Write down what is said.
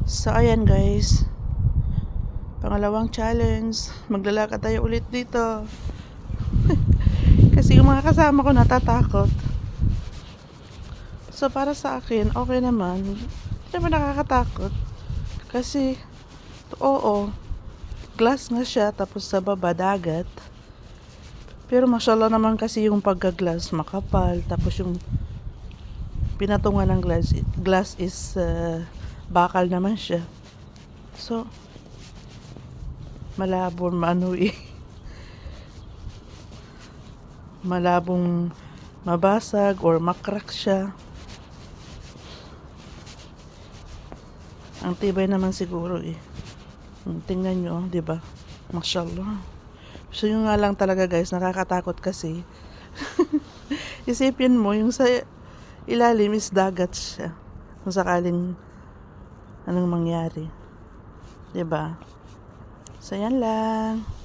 So ayan guys, pangalawang challenge, maglalakad tayo ulit dito. Kasi yung mga kasama ko natatakot. So para sa akin, okay naman. Hindi naman nakakatakot. Kasi, oo, glass nga siya, tapos sa baba dagat. Pero mashallah naman kasi yung pagka-glass makapal, tapos yung pinatungan ng glass is bakal naman siya. So, malabong malabong mabasag or makrack siya. Ang tibay naman siguro eh. Tingnan nyo, di ba? Mashallah. So yung nga lang talaga guys, nakakatakot kasi. Isipin mo, yung sa ilalim is dagat siya. Kung sakaling anong mangyari. Di ba? So yan lang.